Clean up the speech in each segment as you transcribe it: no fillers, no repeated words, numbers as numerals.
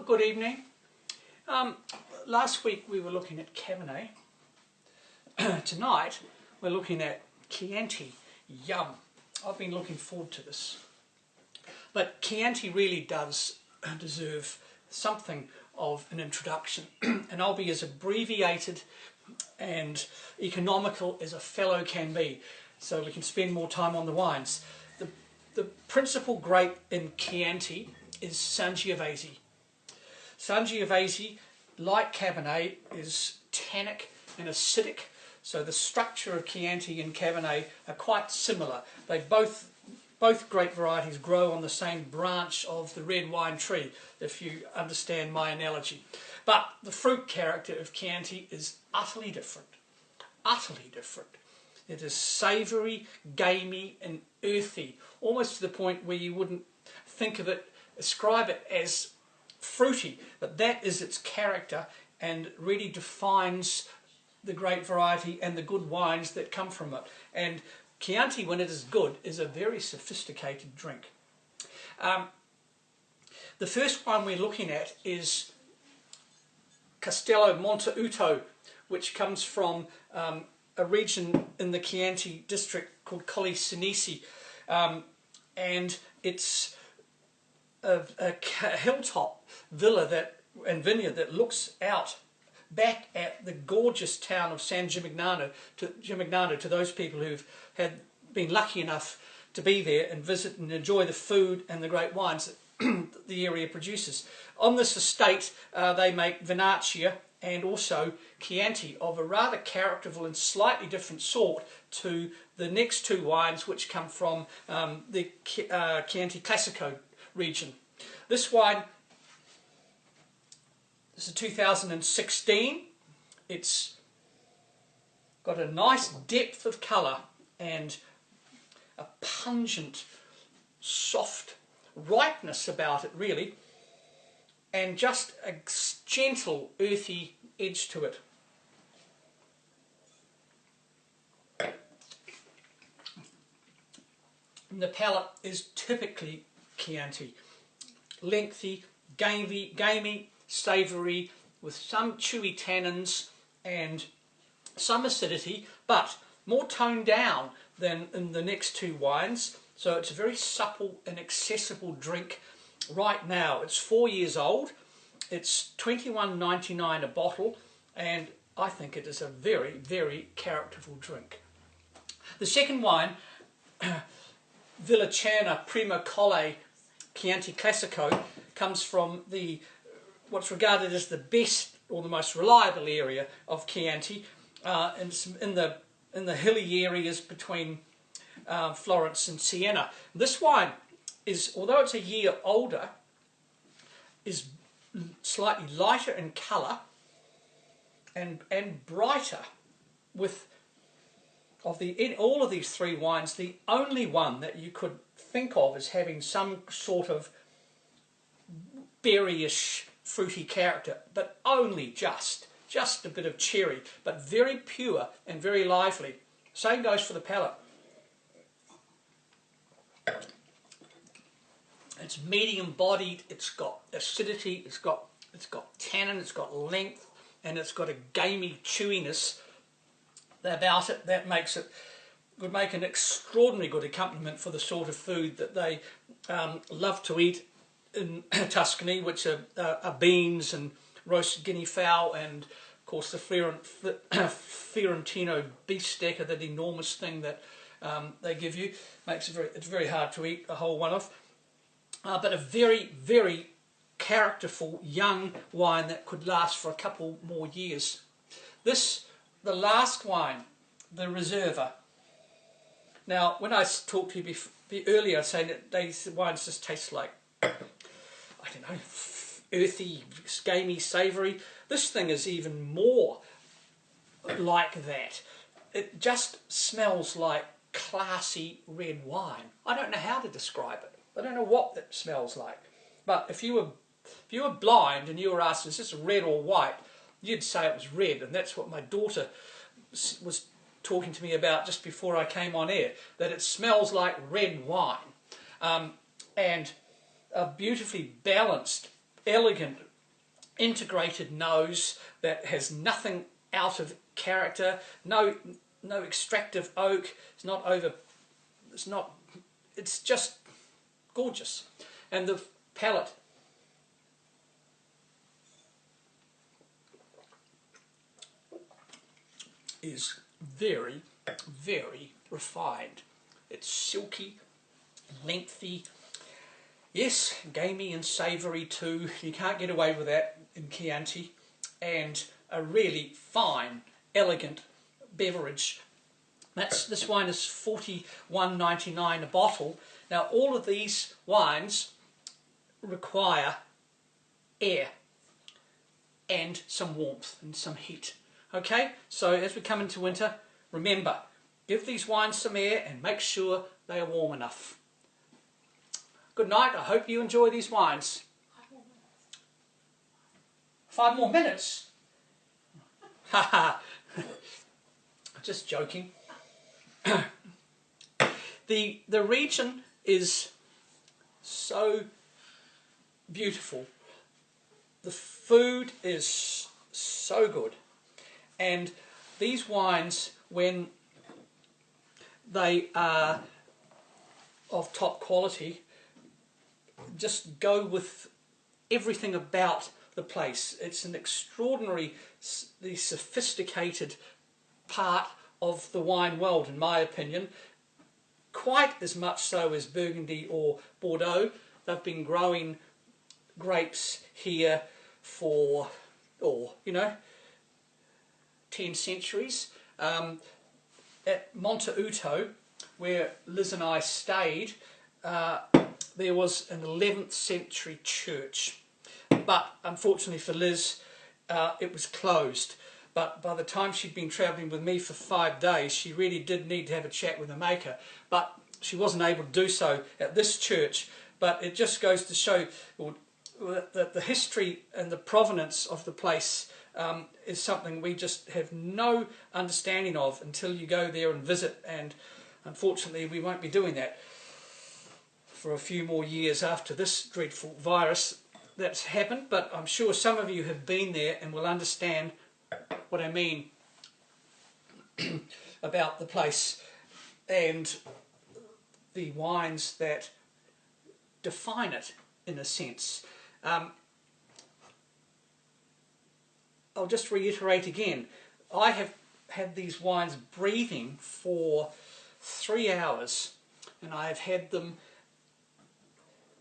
Good evening. Last week we were looking at Cabernet. Tonight we're looking at Chianti. Yum! I've been looking forward to this. But Chianti really does deserve something of an introduction, and I'll be as abbreviated and economical as a fellow can be, so we can spend more time on the wines. The principal grape in Chianti is Sangiovese. Sangiovese, like Cabernet, is tannic and acidic, so the structure of Chianti and Cabernet are quite similar. They both grape varieties grow on the same branch of the red wine tree, if you understand my analogy. But the fruit character of Chianti is utterly different. Utterly different. It is savoury, gamey and earthy, almost to the point where you wouldn't think of it, ascribe it as fruity, but that is its character and really defines the grape variety and the good wines that come from it. And Chianti, when it is good, is a very sophisticated drink. The first one we're looking at is Castello Montauto, which comes from a region in the Chianti district called Colli Senesi, and it's a hilltop villa and vineyard that looks out back at the gorgeous town of San Gimignano to those people who've been lucky enough to be there and visit and enjoy the food and the great wines that the area produces. On this estate they make Vernaccia and also Chianti of a rather characterful and slightly different sort to the next two wines which come from the Chianti Classico region. This wine, this is 2016. It's got a nice depth of colour and a pungent, soft ripeness about it really, and just a gentle, earthy edge to it. And the palate is typically Chianti. Lengthy, gamey, savoury, with some chewy tannins and some acidity, but more toned down than in the next two wines. So it's a very supple and accessible drink right now. It's 4 years old. It's $21.99 a bottle, and I think it is a very, very characterful drink. The second wine, Villa Cerna Prima Colle Chianti Classico, comes from what's regarded as the best or the most reliable area of Chianti, and it's in the hilly areas between Florence and Siena. This wine is, although it's a year older, is slightly lighter in colour and brighter. With in all of these three wines, the only one that you could think of as having some sort of berryish, fruity character, but only just a bit of cherry, but very pure and very lively. Same goes for the palate. It's medium bodied, it's got acidity, it's got tannin, it's got length, and it's got a gamey chewiness about it that would make an extraordinarily good accompaniment for the sort of food that they love to eat in Tuscany, which are beans and roasted guinea fowl, and of course the Fiorentino beefsteak, that enormous thing that they give you. It's very hard to eat a whole one of. But a very, very characterful young wine that could last for a couple more years. The last wine, the Reserva. Now, when I talked to you earlier, saying that these wines just taste like, I don't know, earthy, gamey, savoury, this thing is even more like that. It just smells like classy red wine. I don't know how to describe it. I don't know what it smells like. But if you were blind and you were asked, is this red or white, you'd say it was red. And that's what my daughter was talking to me about just before I came on air, that it smells like red wine. And a beautifully balanced, elegant integrated nose that has nothing out of character, no extractive oak. It's not over. It's not. It's just gorgeous, and the palate is very, very refined. It's silky, lengthy, yes, gamey and savoury too. You can't get away with that in Chianti, and a really fine, elegant beverage. This wine is $41.99 a bottle. Now all of these wines require air and some warmth and some heat. Okay, so as we come into winter, remember, give these wines some air and make sure they are warm enough. Good night. I hope you enjoy these wines. 5 more minutes? Haha. Just joking. The region is so beautiful. The food is so good. And these wines, when they are of top quality, just go with everything about the place. It's an extraordinarily sophisticated part of the wine world, in my opinion, quite as much so as Burgundy or Bordeaux. They've been growing grapes here for, 10 centuries. At Montauto, where Liz and I stayed, there was an 11th century church, but unfortunately for Liz, it was closed. But by the time she'd been travelling with me for 5 days, she really did need to have a chat with the maker, but she wasn't able to do so at this church. But it just goes to show that the history and the provenance of the place is something we just have no understanding of until you go there and visit, and unfortunately we won't be doing that for a few more years after this dreadful virus that's happened. But I'm sure some of you have been there and will understand what I mean about the place and the wines that define it in a sense. I'll just reiterate again, I have had these wines breathing for 3 hours, and I have had them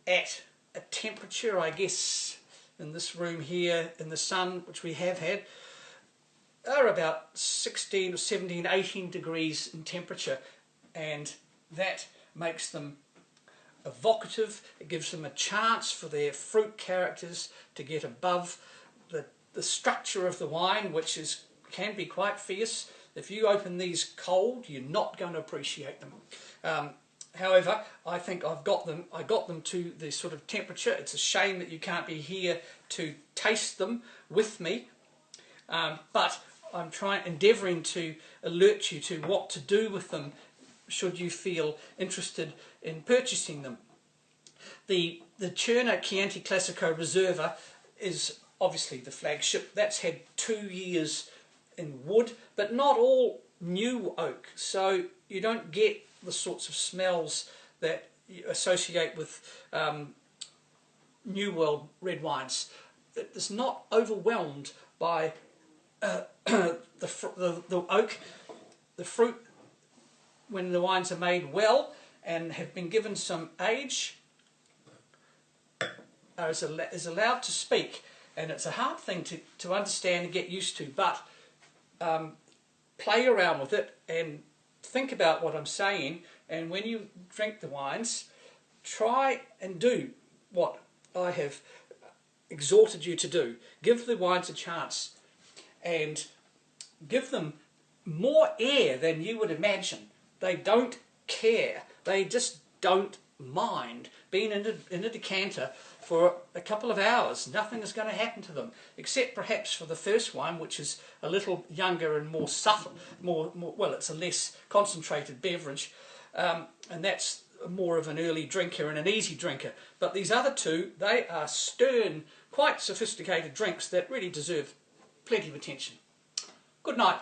at a temperature, I guess, in this room here in the sun, which we have had, are about 16 or 17, 18 degrees in temperature, and that makes them evocative. It gives them a chance for their fruit characters to get above the structure of the wine, which can be quite fierce. If you open these cold, you're not going to appreciate them. However, I think I got them to the sort of temperature. It's a shame that you can't be here to taste them with me, but I'm endeavouring to alert you to what to do with them should you feel interested in purchasing them. The Cerna Chianti Reserva is obviously the flagship. That's had 2 years in wood, but not all new oak, so you don't get the sorts of smells that you associate with New World red wines. It's not overwhelmed by the oak. The fruit, when the wines are made well and have been given some age, is allowed to speak, and it's a hard thing to understand and get used to, but play around with it and think about what I'm saying, and when you drink the wines, try and do what I have exhorted you to do. Give the wines a chance and give them more air than you would imagine. They don't care. They just don't mind being in a decanter for a couple of hours. Nothing is going to happen to them, except perhaps for the first wine, which is a little younger and more subtle, well, it's a less concentrated beverage, and that's more of an early drinker and an easy drinker. But these other two, they are stern, quite quite sophisticated drinks that really deserve plenty of attention. Good night.